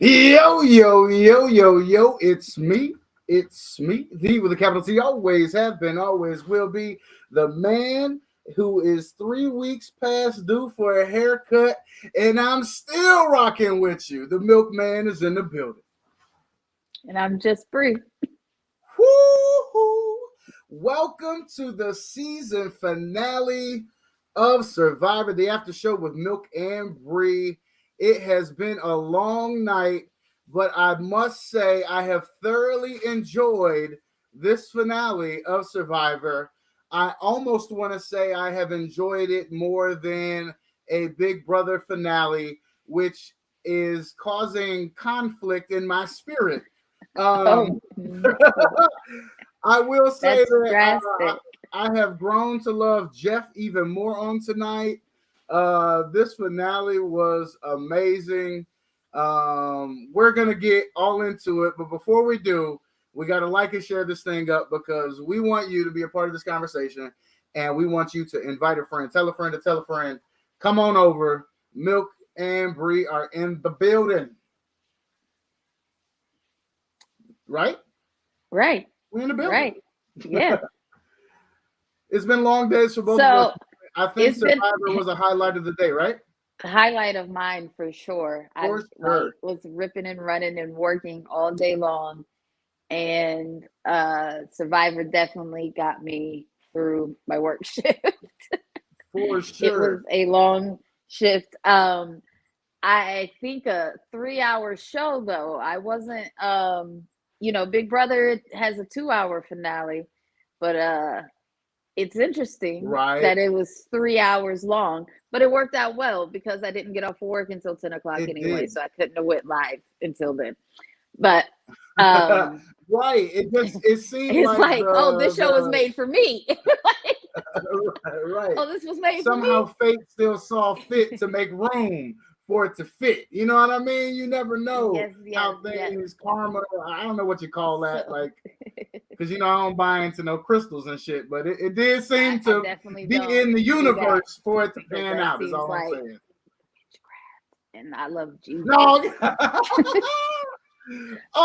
Yo, yo, yo, yo, yo, it's me. It's me, the with a capital T, always have been, always will be, the man who is 3 weeks past due for a haircut, and I'm still rocking with you. The milkman is in the building. And I'm just Bree. Woo-hoo. Welcome to the season finale of Survivor, the after show with Milk and Bree. It has been a long night, but I must say I have thoroughly enjoyed this finale of Survivor. I almost want to say I have enjoyed it more than a Big Brother finale, which is causing conflict in my spirit. Oh, Um, no, I will say that's that drastic. I have grown to love Jeff even more on tonight. This finale was amazing. We're gonna get all into it, but before we do, we gotta like and share this thing up because we want you to be a part of this conversation, and we want you to invite a friend, tell a friend to tell a friend. Come on over. Milk and Bree are in the building, right? Right, We're in the building. right. Yeah. It's been long days for both of us. So I think it's been Survivor was a highlight of the day, right? a highlight of mine for sure. I For sure. was ripping and running and working all day long. And Survivor definitely got me through my work shift. For It sure. was a long shift. I think a 3 hour show though. I wasn't Big Brother has a 2 hour finale, but it's interesting Right. that it was 3 hours long, but it worked out well because I didn't get off work until 10 o'clock It anyway, did. so I couldn't have went live until then. But um Right. It seemed it's like like, oh, this show was the made for me. Like, right. oh, this was made for me. Somehow fate still saw fit to make room for it to fit. You know what I mean? You never know Yes, yes, how yes. things karma. I don't know what you call that, So like because I don't buy into no crystals and shit, but it did I, seem I to definitely be don't in the do that universe for it to because pan that out. Is seems all I'm like saying. witchcraft, and I love Jesus. No.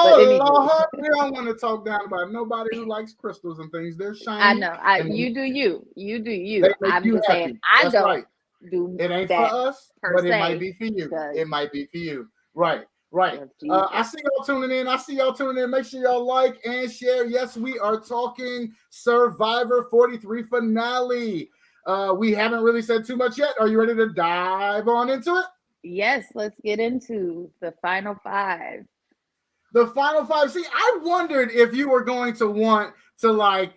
But Oh anywho, Lord, we don't want to talk down about nobody who likes crystals and things. They're I shiny know. I and you do you. You do they you. make I'm you just saying happy. I That's don't right. do It ain't for that us, per but it might se be for you. because It might be for you. Right, right. of I Jesus. see y'all tuning in. I see y'all tuning in. Make sure y'all like and share. Yes, we are talking Survivor 43 finale. We haven't really said too much yet. Are you ready to dive on into it? Yes, let's get into the final five. The final five. See, I wondered if you were going to want to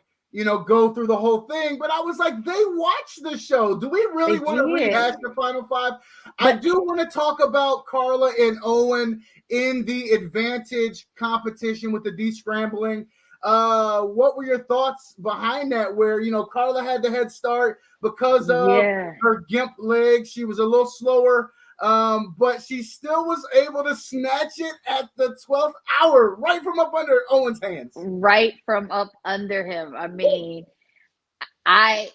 go through the whole thing, but I was like, they watch the show. Do we They really want to rehash did. the final five? I But do want to talk about Carla and Owen in the advantage competition with the de-scrambling. What were your thoughts behind that? Where Carla had the head start because of yeah, her gimp leg. She was a little slower, but she still was able to snatch it at the 12th hour, right from up under Owen's hands. right from up under him. I mean, I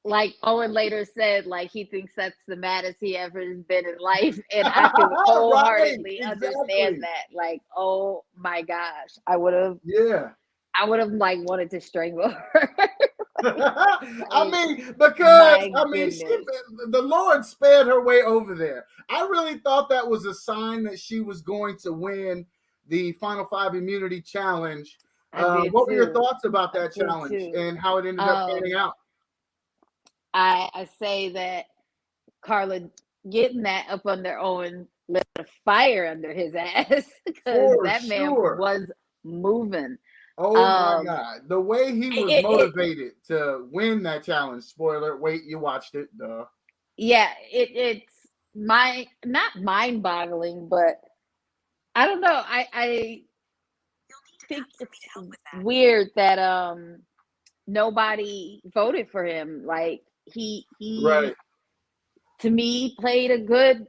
like Owen later said, like he thinks that's the maddest he ever has been in life, and I can Right, wholeheartedly understand exactly. that. Like, oh my gosh, Yeah. I would have like wanted to strangle her. I Like, mean, because my she, goodness. the Lord spared her way over there. I really thought that was a sign that she was going to win the Final Five Immunity Challenge. I did What were your too. thoughts about I that did challenge too. and how it ended up panning Um, out? I say that Carla getting that up under Owen lit a fire under his ass because For that man sure. was moving. Oh my Um, God. The way he was it motivated to win that challenge. Spoiler, wait, you watched it. Duh. yeah, it's my not mind boggling, but I don't know. I think it's weird that nobody voted for him. Like he Right. to me played a good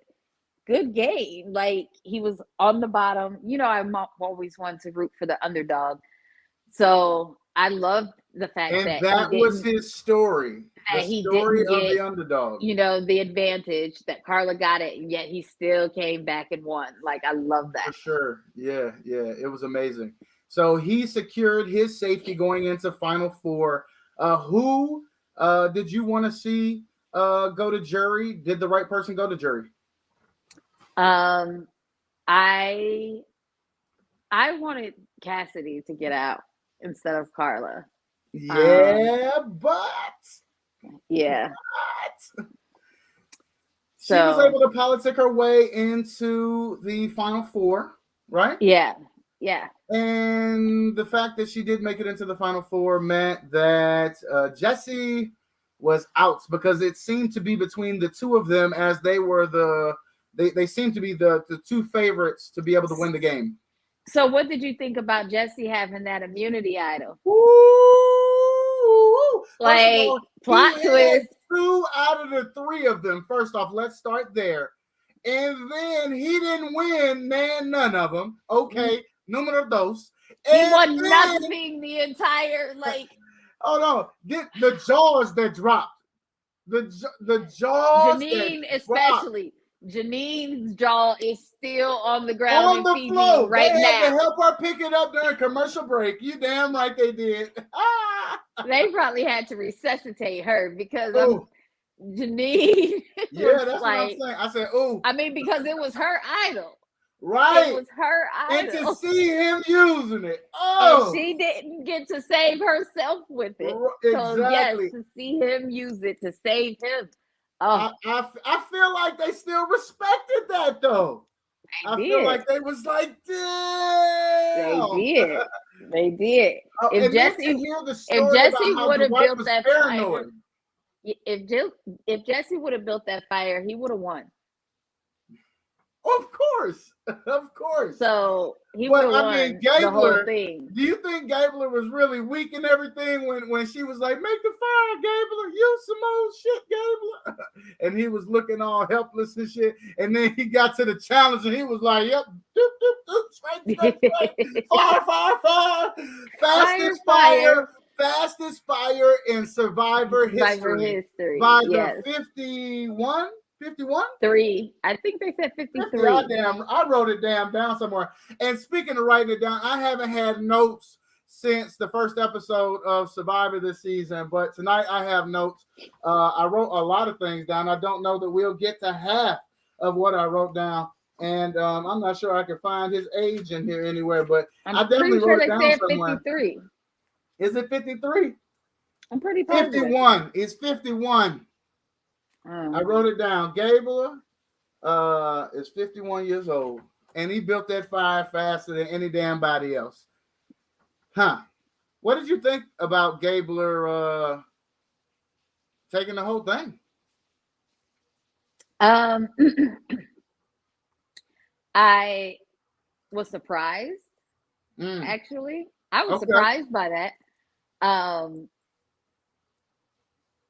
game. Like he was on the bottom. I'm always one to root for the underdog. So I loved the fact And that that was his story. The he story didn't of get, the underdog. the advantage, that Carla got it, and yet he still came back and won. Like, I love that. For sure. Yeah. It was amazing. So he secured his safety going into Final Four. Who did you want to see go to jury? Did the right person go to jury? I wanted Cassidy to get out instead of Carla. Yeah, but Yeah. She was able to politic her way into the Final Four, right? Yeah. And the fact that she did make it into the Final Four meant that Jessie was out, because it seemed to be between the two of them, as they were they seemed to be the two favorites to be able to win the game. So what did you think about Jessie having that immunity idol? Ooh, like, plot twist. 2 out of the 3 of them. First off, let's start there. And then he didn't win, none of them. Okay, número dos. He won nothing the entire, Oh no, get the jaws that dropped. The jaws. Janine, especially. Janine's jaw is still on the ground on the floor right they now. Had to help her pick it up during commercial break. You damn right they did. They probably had to resuscitate her because Janine. Yeah, that's what I'm saying. I said, "Oh." I mean, because it was her idol. Right. It was her idol. And to see him using it. And she didn't get to save herself with it. Exactly. So yes, to see him use it to save him. Oh. I feel like they still respected that though. I feel like they was like, damn. They did. If Jessie would have built that fire, if Jessie would have built that fire, he would have won. Of course. So he would have won the whole thing. Do you think Gabler was really weak and everything when she was like, make the fire, Gabler, use some old shit, Gabler? And he was looking all helpless and shit. And then he got to the challenge and he was like, yep, doop, doop, doop, straight. Fire. Fastest fire in Survivor history. By the 51? 3. I think they said 53. I wrote it down somewhere. And speaking of writing it down, I haven't had notes since the first episode of Survivor this season, but tonight I have notes. I wrote a lot of things down. I don't know that we'll get to half of what I wrote down, and I'm not sure I can find his age in here anywhere, but I definitely wrote it down somewhere. 53. Is it 53? I'm pretty positive. 51. It's 51. I wrote it down. Gabler is 51 years old, and he built that fire faster than any damn body else. Huh. What did you think about Gabler taking the whole thing? I was surprised, actually. I was surprised by that.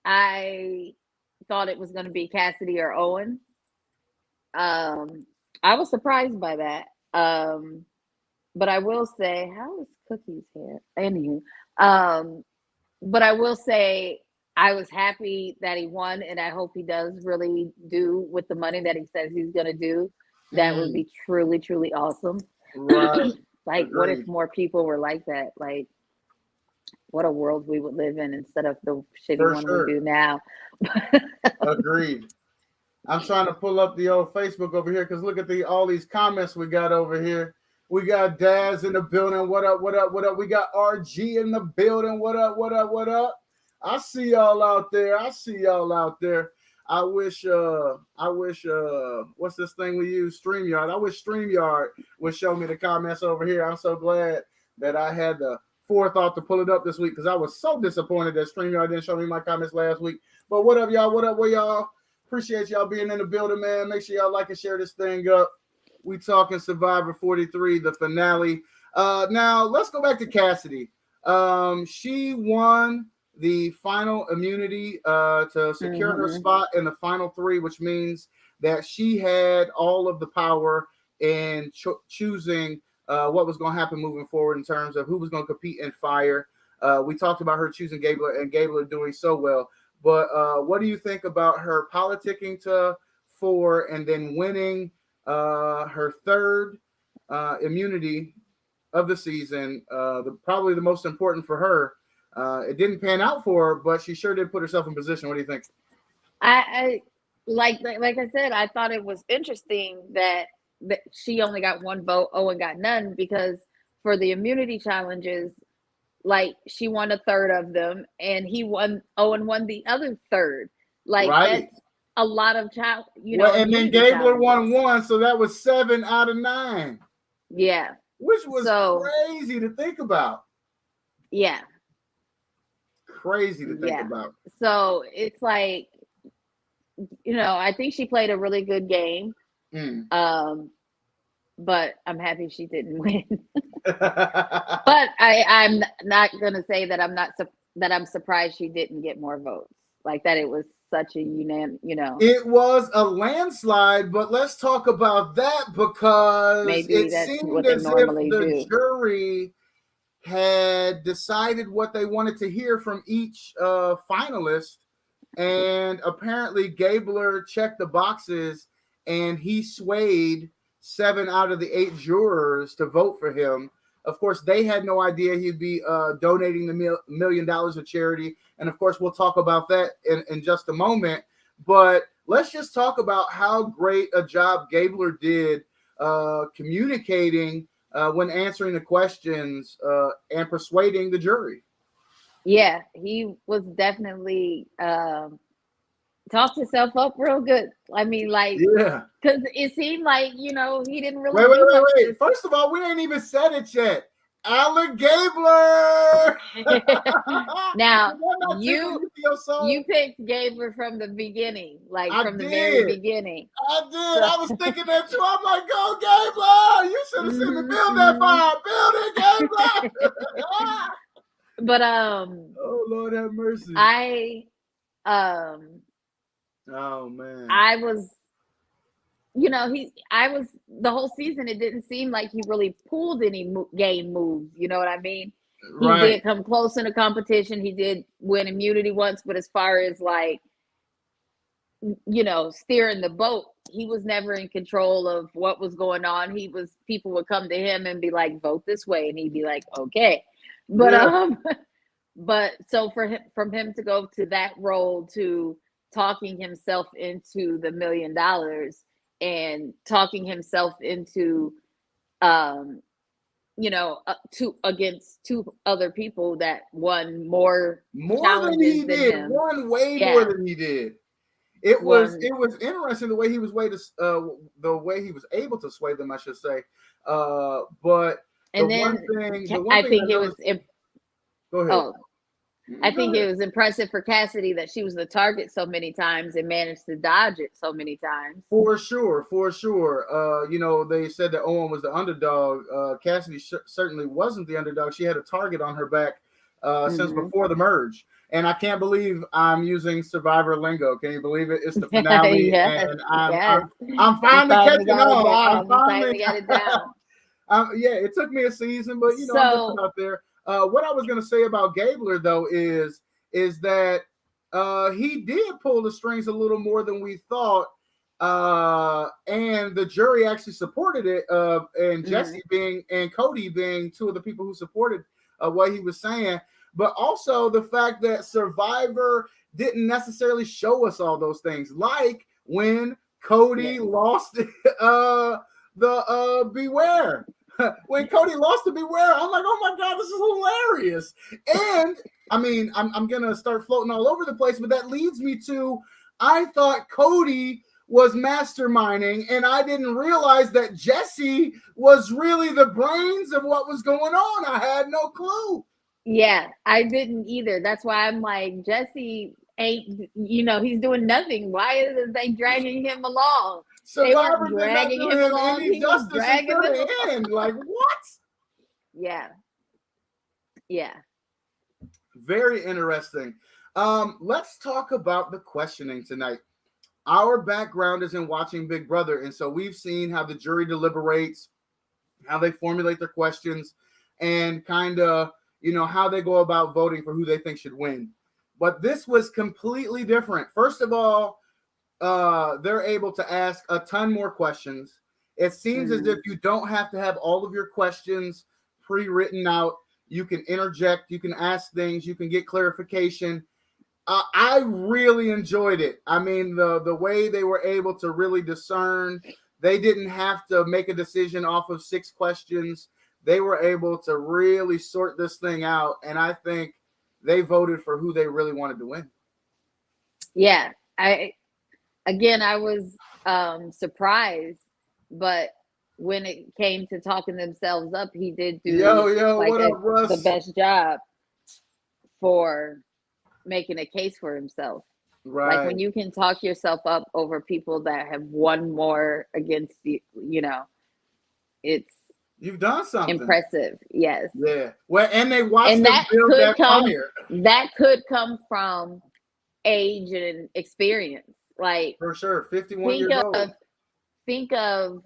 I thought it was going to be Cassidy or Owen. I was surprised by that. But I will say, how is Cookie's hair? Anywho, but I will say I was happy that he won, and I hope he does really do with the money that he says he's going to do. That would be truly, truly awesome. Right. Like, Agreed. what if more people were like that? Like, what a world we would live in instead of the shitty one we do now. Agreed. I'm trying to pull up the old Facebook over here because look at all these comments we got over here. We got Daz in the building. What up? We got RG in the building. What up? I see y'all out there. I wish what's this thing we use? StreamYard. I wish StreamYard would show me the comments over here. I'm so glad that I had the forethought to pull it up this week because I was so disappointed that StreamYard didn't show me my comments last week. But what up, y'all? What up, y'all? Appreciate y'all being in the building, man. Make sure y'all like and share this thing up. We talking Survivor 43, the finale. Now let's go back to Cassidy. She won the final immunity to secure her spot in the final 3, which means that she had all of the power in choosing what was going to happen moving forward in terms of who was going to compete in fire. We talked about her choosing Gabler and Gabler doing so well. But what do you think about her politicking to 4 and then winning her third immunity of the season? Probably the most important for her. It didn't pan out for her, but she sure did put herself in position. What do you think? I like I said, I thought it was interesting that she only got one vote, Owen got none, because for the immunity challenges, like she won a third of them, and Owen won the other third. Like Right. that's a lot of and then Gabler won 1, so that was 7 out of 9. Yeah, which was crazy to think about. Yeah, crazy to think about. So it's like, I think she played a really good game. But I'm happy she didn't win. But I'm not gonna say that I'm surprised she didn't get more votes. Like that, it was such a unanimous. It was a landslide, but let's talk about that because it seemed as if the jury had decided what they wanted to hear from each finalist, and apparently Gabler checked the boxes, and he swayed 7 out of the 8 jurors to vote for him. Of course, they had no idea he'd be donating the $1 million to charity. And of course, we'll talk about that in just a moment. But let's just talk about how great a job Gabler did communicating when answering the questions and persuading the jury. Yeah, he was definitely talked himself up real good. I mean, like, because it seemed like, he didn't really wait. First of all, we ain't even said it yet. Alec Gabler. Now, you picked Gabler from the beginning, the very beginning. I did. So. I was thinking that too. I'm like, go Gabler. You should have seen me build that fire. Build it, Gabler. But oh Lord have mercy. Oh man. I was the whole season, it didn't seem like he really pulled any game moves. You know what I mean? Right. He did come close in a competition. He did win immunity once, but as far as steering the boat, he was never in control of what was going on. People would come to him and be like, vote this way. And he'd be like, okay. But, but so from him to go to that role to talking himself into the $1 million and talking himself into, against 2 other people that won more than he did. Him. Won way more than he did. It was interesting the way he was he was able to sway them, I should say. But I think it was. Go ahead. Oh, I think it was impressive for Cassidy that she was the target so many times and managed to dodge it so many times. For sure. They said that Owen was the underdog. Cassidy certainly wasn't the underdog. She had a target on her back since before the merge. And I can't believe I'm using Survivor lingo. Can you believe it? It's the finale, and I'm finally catching on. I finally got it down. It took me a season, but I'm just out there. What I was going to say about Gabler, though, is that he did pull the strings a little more than we thought, and the jury actually supported it. And Jesse and Cody being 2 of the people who supported what he was saying, but also the fact that Survivor didn't necessarily show us all those things, like when Cody lost the Beware. When Cody lost to Beware, I'm like, oh my God, this is hilarious. And I mean, I'm going to start floating all over the place, but that leads me to, I thought Cody was masterminding, and I didn't realize that Jesse was really the brains of what was going on. I had no clue. Yeah, I didn't either. That's why I'm like, Jesse ain't, he's doing nothing. Why is they dragging him along? Survivor did not do him any justice until the end. Like, what? Yeah. Very interesting. Let's talk about the questioning tonight. Our background is in watching Big Brother, and so we've seen how the jury deliberates, how they formulate their questions, and kind of, how they go about voting for who they think should win. But this was completely different. First of all, they're able to ask a ton more questions. It seems as if you don't have to have all of your questions pre-written out. You can interject, you can ask things, you can get clarification. I really enjoyed it. I mean, the way they were able to really discern, they didn't have to make a decision off of 6 questions. They were able to really sort this thing out, and I think they voted for who they really wanted to win. Yeah, I was surprised, but when it came to talking themselves up, he did do like what up, Russ? the best job for making a case for himself. Right. Like when you can talk yourself up over people that have won more against you, it's you've done something impressive. Yes. Yeah. Well, and they watched them build that fire. That could come from age and experience. Like for sure, 51 years old. Think of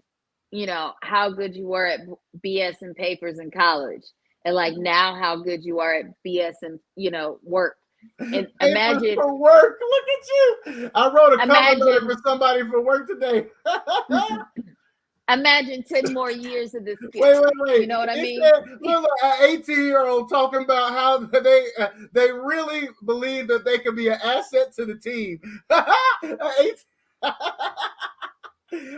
how good you were at BS and papers in college, and like now how good you are at BS and work. And imagine for work. Look at you. I wrote a cover letter for somebody for work today. Imagine 10 more years of this skill. Wait. You know what I mean? Look, an 18-year-old talking about how they really believe that they could be an asset to the team.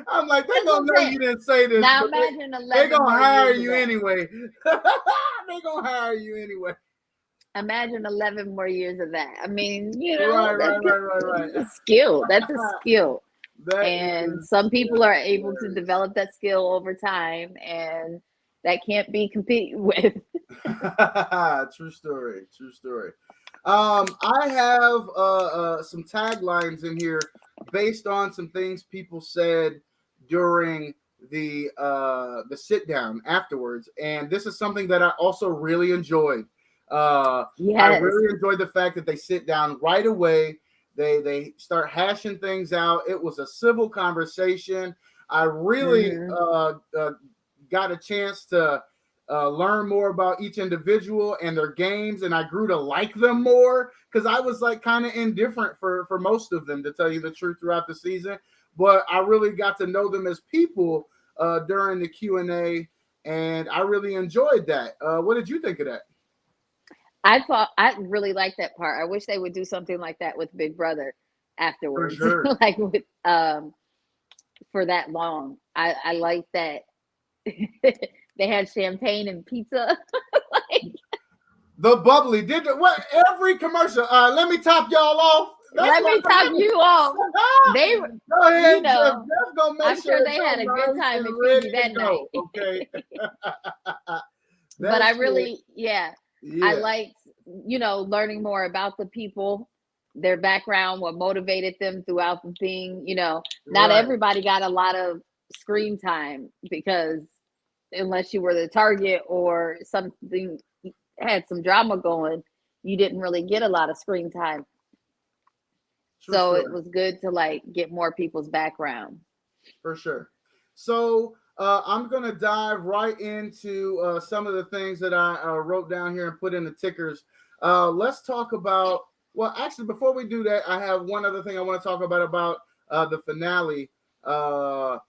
I'm like, they're going to know you didn't say this. Now imagine 11 they're going to hire you ago. anyway. They're going to hire you anyway. Imagine 11 more years of that. I mean, right. That's a skill. That's a skill. Some people are able to develop that skill over time, and that can't be competed with. True story. I have some taglines in here based on some things people said during the sit down afterwards, and this is something that I also really enjoyed. Yes. I really enjoyed the fact that they sit down right away. They start hashing things out. It was a civil conversation. I really got a chance to learn more about each individual and their games, and I grew to like them more because I was like kind of indifferent for most of them, to tell you the truth, throughout the season. But I really got to know them as people during the Q&A, and I really enjoyed that. What did you think of that? I really liked that part. I wish they would do something like that with Big Brother afterwards. For sure. Like with for that long. I like that they had champagne and pizza. The bubbly did what every commercial. Let me top y'all off. Let me top you off. They go ahead, Jeff, I'm sure they had a good time in Fiji that night. Okay. But I really, I liked, learning more about the people, their background, what motivated them throughout the thing. Not everybody got a lot of screen time, because unless you were the target or something had some drama going, you didn't really get a lot of screen time. So it was good to get more people's background. For sure. So I'm going to dive right into some of the things that I wrote down here and put in the tickers. Let's talk about, well, actually, before we do that, I have one other thing I want to talk about the finale. What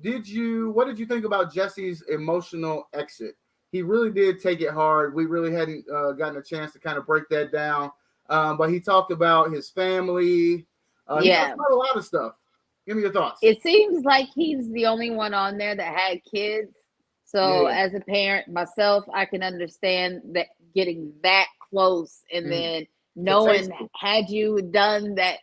did you think about Jesse's emotional exit? He really did take it hard. We really hadn't gotten a chance to kind of break that down. But he talked about his family. He talked about a lot of stuff. Give me your thoughts. It seems like he's the only one on there that had kids. So as a parent myself, I can understand that getting that close and then knowing had you done that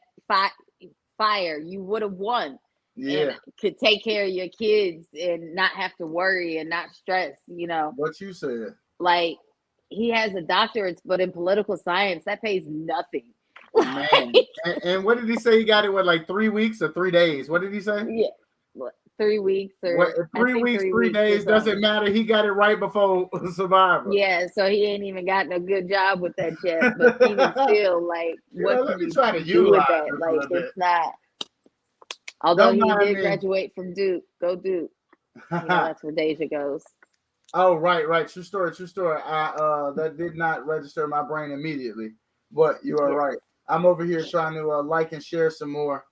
fire, you would have won. And could take care of your kids and not have to worry and not stress, What you said. Like, he has a doctorate, but in political science, that pays nothing. Man. And what did he say? He got it, 3 weeks or 3 days? What did he say? Yeah. 3 weeks or 3 weeks, 3 days, doesn't matter. He got it right before Survivor. Yeah, so he ain't even gotten a good job with that yet. But even still, what can you do with that? It's not. Although he did graduate from Duke. Go Duke. That's where Deja goes. Oh, right. True story, true story. I that did not register in my brain immediately, but you are Yeah. right. I'm over here trying to like and share some more.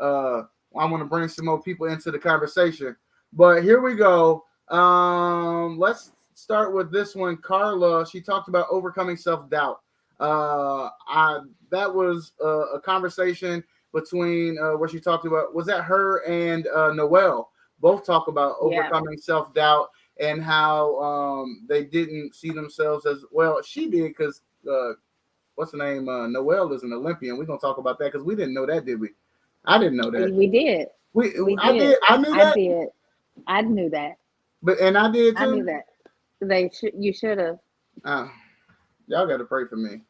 Uh, I want to bring some more people into the conversation, but here we go. Let's start with this one. Carla, she talked about overcoming self doubt. I that was a conversation between where she talked about, was that her and Noel both talk about Yeah. overcoming self doubt and how they didn't see themselves as well. She did because what's the name? Noel is an Olympian. We're gonna talk about that because we didn't know that, did we? I didn't know that. We did. We We I did. did. I knew I that, did. I knew that. but and I did I knew too. that. You should have. Uh, y'all got to pray for me.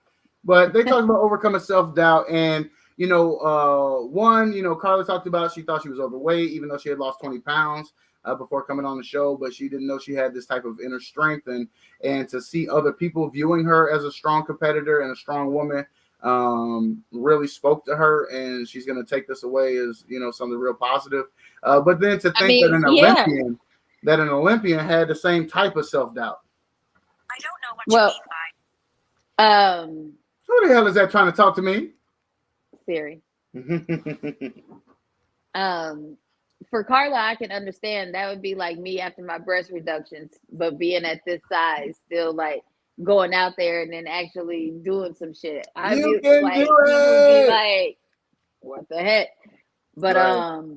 But they talked about overcoming self doubt, and one, Carla talked about she thought she was overweight, even though she had lost 20 pounds before coming on the show, but she didn't know she had this type of inner strength, and to see other people viewing her as a strong competitor and a strong woman really spoke to her, and she's going to take this away as something real positive. But then to I think mean, yeah. that an Olympian had the same type of self doubt. I don't know what Well, you mean by. Who the hell is that trying to talk to me? Siri. For Carla, I can understand that would be like me after my breast reductions, but being at this size, still like going out there and then actually doing some shit. I'd You be can like, do people would be it. like, what the heck? But Right.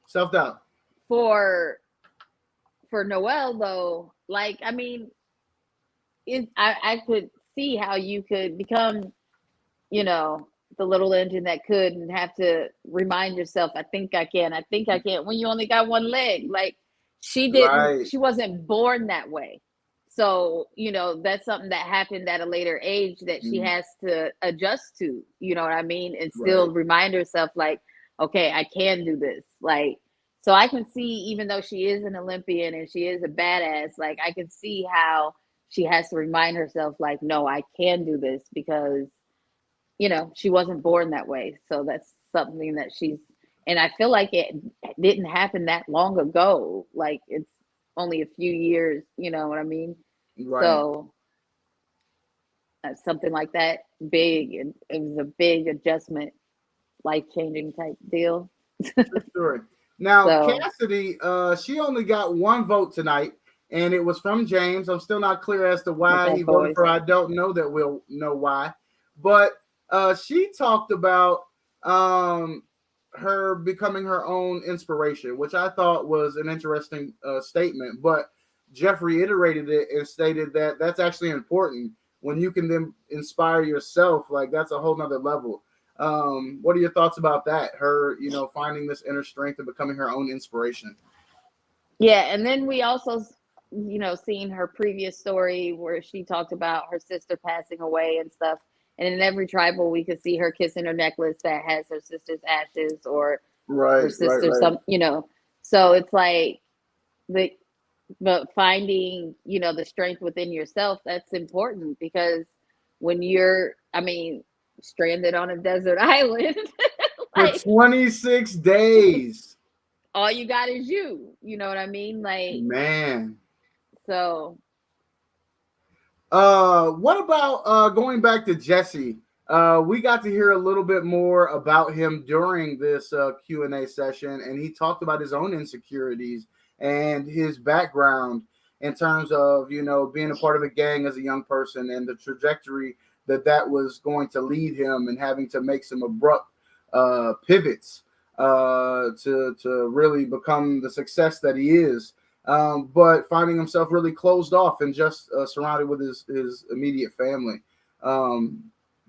Self doubt. For Noel though, like I mean, I could see how you could become, the little engine that could and have to remind yourself, I think I can, I think I can, when you only got one leg. Like Right. she wasn't born that way. So, that's something that happened at a later age that she Mm, has to adjust to, you know what I mean? And right. still remind herself, like, okay, I can do this. Like, so I can see, even though she is an Olympian and she is a badass, like, I can see how she has to remind herself, like, no, I can do this because she wasn't born that way. So that's something that and I feel like it didn't happen that long ago. Like it's only a few years, you know what I mean? Right. So something like that big, it was a big adjustment, life changing type deal. True story. Now, So Cassidy, she only got one vote tonight, and it was from James. I'm still not clear as to with why he that voted voice. for her. I don't know that we'll know why. But she talked about her becoming her own inspiration, which I thought was an interesting statement. But Jeff reiterated it and stated that that's actually important when you can then inspire yourself. Like that's a whole nother level. What are your thoughts about that? Her, finding this inner strength and becoming her own inspiration. Yeah, and then we also, seen her previous story where she talked about her sister passing away and stuff. And in every tribal, we could see her kissing her necklace that has her sister's ashes or her Right, right, sister, right. So it's like the, but finding, the strength within yourself, that's important because when you're, I mean, stranded on a desert island, For like 26 days. all you got is you know what I mean? Like, Man. so What about going back to Jesse? We got to hear a little bit more about him during this Q&A session, and he talked about his own insecurities and his background in terms of, being a part of a gang as a young person and the trajectory that was going to lead him and having to make some abrupt pivots to really become the success that he is, but finding himself really closed off and just surrounded with his immediate family.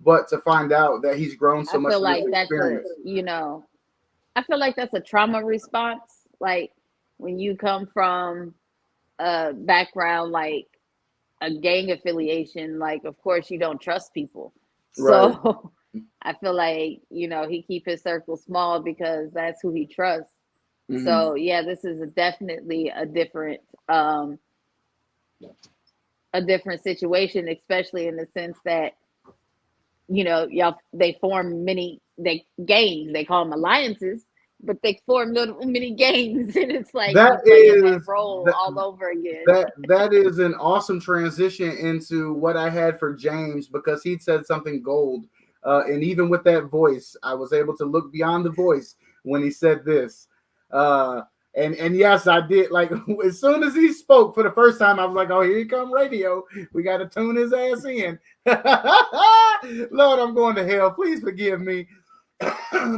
But to find out that he's grown so I much feel through this like experience. I feel like that's a trauma response. Like when you come from a background like a gang affiliation, like of course you don't trust people. Right. So I feel like, he keep his circle small because that's who he trusts. Mm-hmm. So yeah, this is definitely a different situation, especially in the sense that, y'all they form many they gangs, they call them alliances. but they formed little mini gangs, and it's like That you playing that is role that, all over again. that is an awesome transition into what I had for James, because he said something gold. And even with that voice, I was able to look beyond the voice when he said this. And yes, I did. Like, as soon as he spoke for the first time, I was like, "Oh, here he come, radio. We got to tune his ass in." Lord, I'm going to hell. Please forgive me.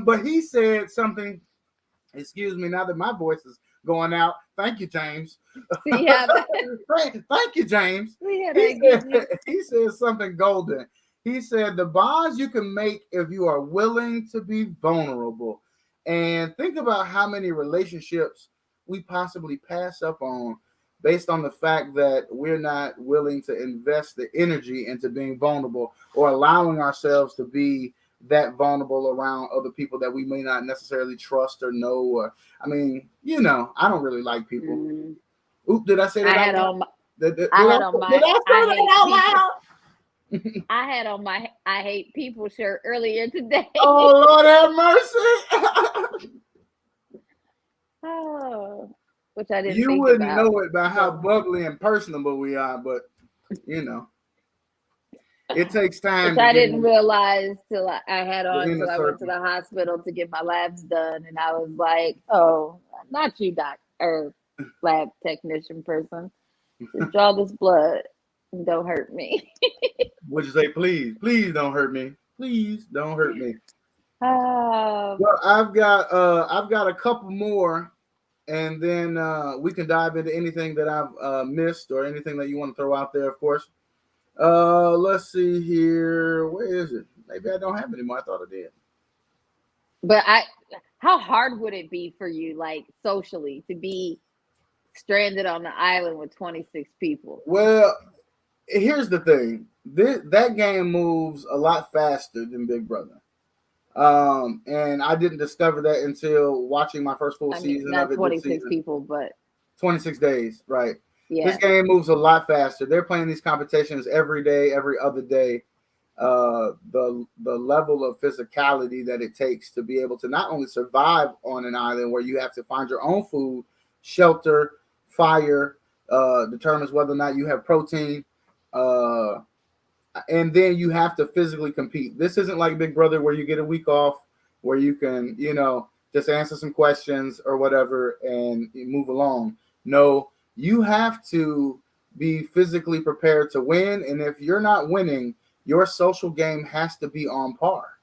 But he said something. Excuse me. Now that my voice is going out, thank you, James. Yeah, Thank you, James. yeah, He said something golden. He said the bonds you can make if you are willing to be vulnerable. And think about how many relationships we possibly pass up on based on the fact that we're not willing to invest the energy into being vulnerable or allowing ourselves to be that vulnerable around other people that we may not necessarily trust or know. Or, I mean, I don't really like people. Mm. Oop, did I say that out loud? Did I say that out loud? I had on my I hate people shirt earlier today. Oh, Lord have mercy. Oh, which I didn't You think wouldn't about. know it by how bubbly and personable we are, but it takes time. Which I didn't realize till I had on till I went to the circle. hospital to get my labs done, and I was like, "Oh, not you, doc or lab technician person. Just draw this blood and don't hurt me." Would you say, please don't hurt me? Please don't hurt me. Well, I've got a couple more, and then we can dive into anything that I've missed or anything that you want to throw out there, of course. Let's see here. Where is it? Maybe I don't have any more. I thought I did. But how hard would it be for you, like socially, to be stranded on the island with 26 people? Well, here's the thing. That game moves a lot faster than Big Brother. And I didn't discover that until watching my first full season not of it. 26 people, but 26 days, right? Yeah. This game moves a lot faster. They're playing these competitions every day, every other day. The level of physicality that it takes to be able to not only survive on an island where you have to find your own food, shelter, fire, determines whether or not you have protein, and then you have to physically compete. This isn't like Big Brother where you get a week off, where you can, just answer some questions or whatever and move along. No, you have to be physically prepared to win. And if you're not winning, your social game has to be on par.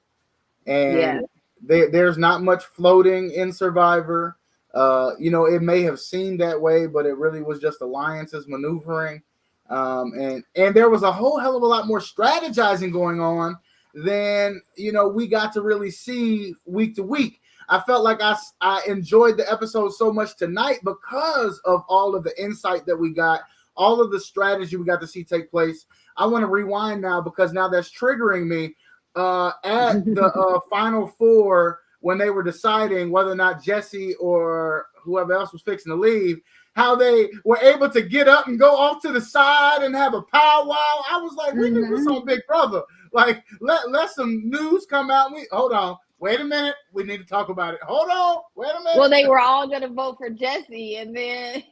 And there's not much floating in Survivor. It may have seemed that way, but it really was just alliances maneuvering. And there was a whole hell of a lot more strategizing going on than, we got to really see week to week. I felt like I enjoyed the episode so much tonight because of all of the insight that we got, all of the strategy we got to see take place. I want to rewind now because now that's triggering me at the Final Four when they were deciding whether or not Jesse or whoever else was fixing to leave, how they were able to get up and go off to the side and have a powwow. I was like, we need this on Big Brother. Like, let some news come out. Hold on. Wait a minute. We need to talk about it. Hold on. Wait a minute. Well, they were all going to vote for Jesse, and then,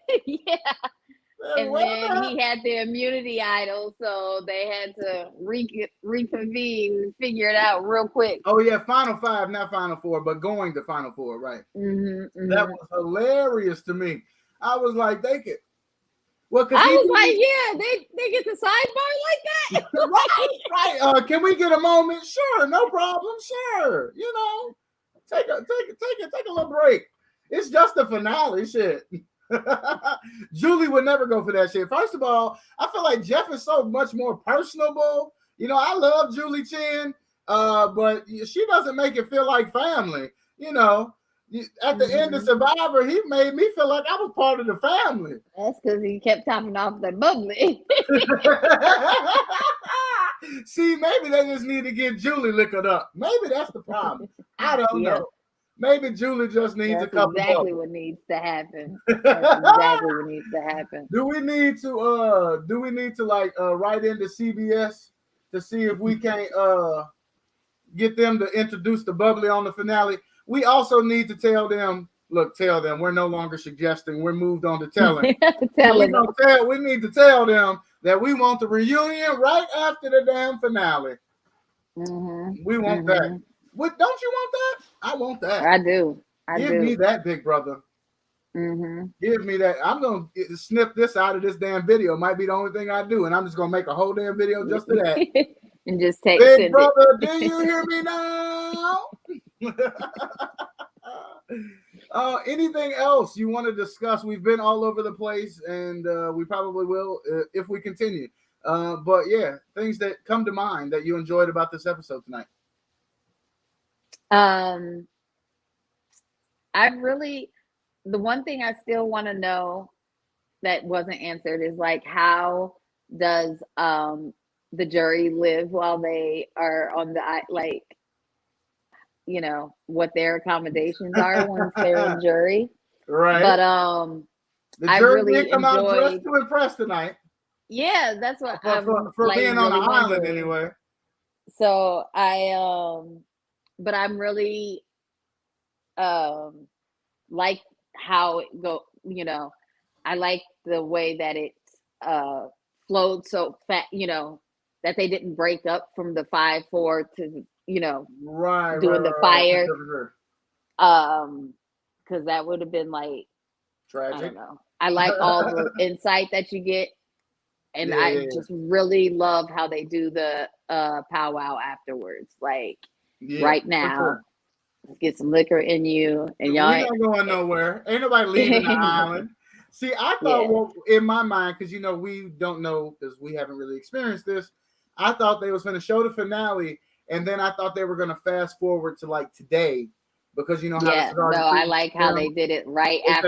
and then he had the immunity idol, so they had to reconvene and figure it out real quick. Oh, yeah, Final Five, not Final Four, but going to Final Four, right? That was hilarious to me. I was like, they could. Well, I was like, yeah, they get the sidebar like that. right. Can we get a moment? Sure, no problem. Sure, take a little break. It's just the finale, shit. Julie would never go for that shit. First of all, I feel like Jeff is so much more personable. I love Julie Chen, but she doesn't make it feel like family. At the end of Survivor, he made me feel like I was part of the family. That's because he kept topping off that bubbly. See, maybe they just need to get Julie liquored up. Maybe that's the problem. I don't know. Maybe Julie just needs a couple. Exactly what needs to happen. That's exactly what needs to happen. Do we need to write into CBS to see if we can't get them to introduce the bubbly on the finale? we also need to tell them, look, tell them we're no longer suggesting, we're moved on to telling. Telling them. We need to tell them that we want the reunion right after the damn finale. Mm-hmm. We want that. What, don't you want that? I want that. I do. Give me that, big brother. Mm-hmm. Give me that. I'm gonna snip this out of this damn video. Might be the only thing I do, and I'm just gonna make a whole damn video just to that. And just take Big brother, do you hear me now? Anything else you want to discuss? We've been all over the place, and we probably will if we continue. But yeah, things that come to mind that you enjoyed about this episode tonight. The one thing I still want to know that wasn't answered is like, how does the jury live while they are on the, like, you know, what their accommodations are once they're in jury. Right. But the jury did come out dressed to impress tonight. Yeah, that's what for like, being really on the island wondering. anyway. So but I'm really like how it go, you know, I like the way that it flowed so fast, you know, that they didn't break up from the 5-4 to, you know, doing the fire. Because that would have been like tragic. I don't know. I like all the insight that you get. And I just really love how they do the powwow afterwards. Like right now, let's get some liquor in you, and y'all ain't not going nowhere. Ain't nobody leaving the island. See, I thought, well, in my mind, because you know we don't know because we haven't really experienced this. I thought they was going to show the finale, and then I thought they were going to fast forward to like today, because you know how I like how they did it right after.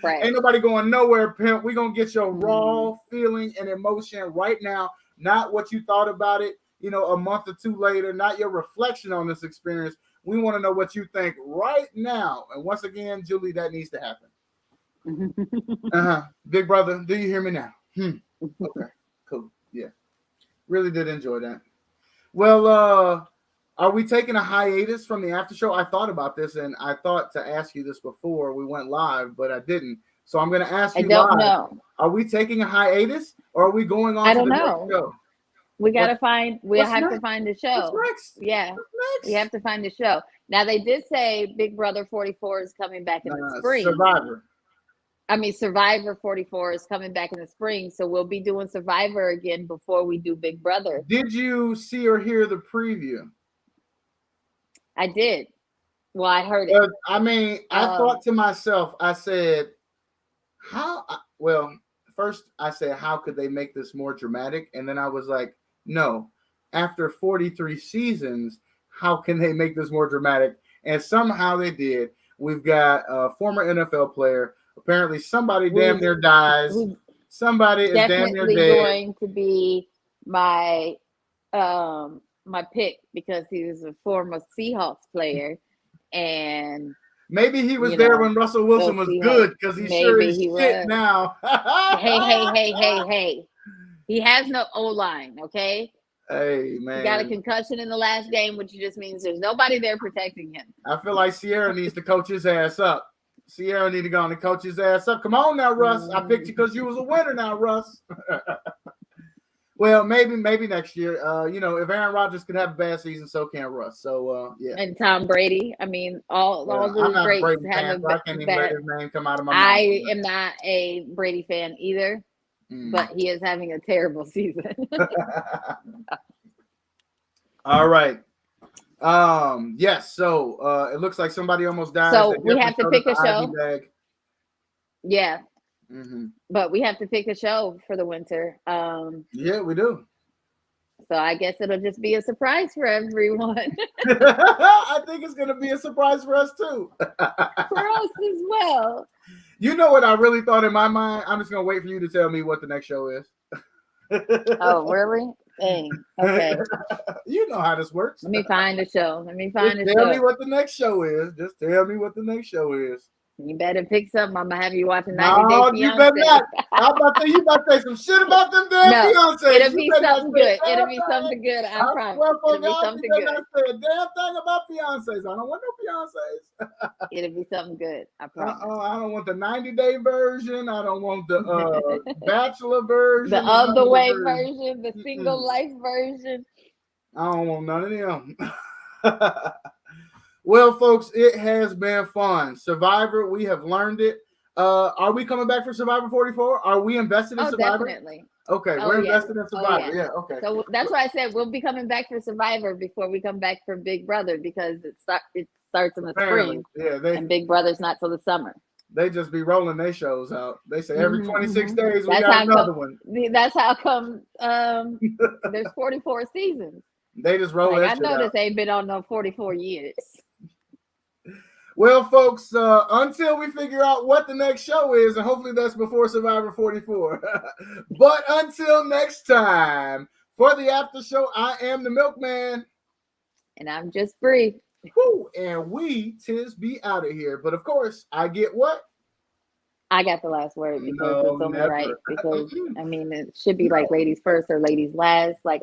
Ain't nobody going nowhere, pimp. We gonna get your raw feeling and emotion right now, not what you thought about it, you know, a month or two later, not your reflection on this experience. We want to know what you think right now. And once again, Julie, that needs to happen. Big brother, do you hear me now? Okay, cool. Yeah, really did enjoy that. Well, are we taking a hiatus from the after show? I thought about this, and I thought to ask you this before we went live, but I didn't. So I'm going to ask you live. I don't know. Are we taking a hiatus, or are we going on to the next show? We got to find. We have to find the show. What's next? Yeah, we have to find the show. Now they did say Big Brother 44 is coming back in the spring. Survivor 44 is coming back in the spring, so we'll be doing Survivor again before we do Big Brother. Did you see or hear the preview? I did. Well, I heard it. I thought to myself, I said, first I said, how could they make this more dramatic? And then I was like, no, after 43 seasons, how can they make this more dramatic? And somehow they did. We've got a former NFL player. Apparently somebody damn near dies. Somebody is damn near dead. Definitely going to be my pick because he was a former Seahawks player, and maybe he was there when Russell Wilson was good because he sure is shit now. Hey! He has no O-line, okay? Hey man, he got a concussion in the last game, which just means there's nobody there protecting him. I feel like Sierra needs to coach his ass up. Sierra need to go on and coach his ass up. Come on now, Russ. I picked you because you was a winner now, Russ. Well, maybe next year. You know, if Aaron Rodgers could have a bad season, so can Russ. So yeah. And Tom Brady. I mean, all those greats have I can't even let his name come out of my mouth. I am not a Brady fan either, but he is having a terrible season. All right. Yes. So it looks like somebody almost died. So we have to pick a show. Yeah. Mm-hmm. But we have to pick a show for the winter. Yeah, we do. So I guess it'll just be a surprise for everyone. I think it's going to be a surprise for us too. For us as well. You know what I really thought in my mind? I'm just going to wait for you to tell me what the next show is. Oh, really? Dang. Okay. You know how this works. Let me find a show. Tell me what the next show is. Just tell me what the next show is. You better pick something. I'm gonna have you watching 90 Day No, Fiance. you better not. I'm about to say you about to say some shit about them damn No, fiancés. it'll You be better not something say a good. damn It'll be thing. something good. I I promise. swear for It'll be God, you something better good. not say a damn thing about fiancés. I don't want no fiancés. It'll be something good. I promise. I don't want the 90-day version. I don't want the bachelor version. The none of other way versions. version, the single life version. I don't want none of them. Well, folks, it has been fun. Survivor, we have learned it. Are we coming back for Survivor 44? Are we invested in Oh, Survivor? definitely. Okay, Oh, we're yeah. invested in Oh, Survivor. yeah. Yeah, okay. So that's why I said we'll be coming back for Survivor before we come back for Big Brother, because it starts in the Apparently, spring, yeah, and Big Brother's not till the summer. they just be rolling their shows out. They say every 26 days we That's got how another come, one. That's how come there's 44 seasons. They just roll Like, that I shit noticed out. they've been on no 44 years. Well, folks, until we figure out what the next show is, and hopefully that's before Survivor 44. But until next time, for the after show, I am the Milkman. And I'm just Bree. Whew, and we tis be out of here. But of course, I get what? I got the last word because No, it's only never. right. Because I mean, it should be like ladies first or ladies last. Like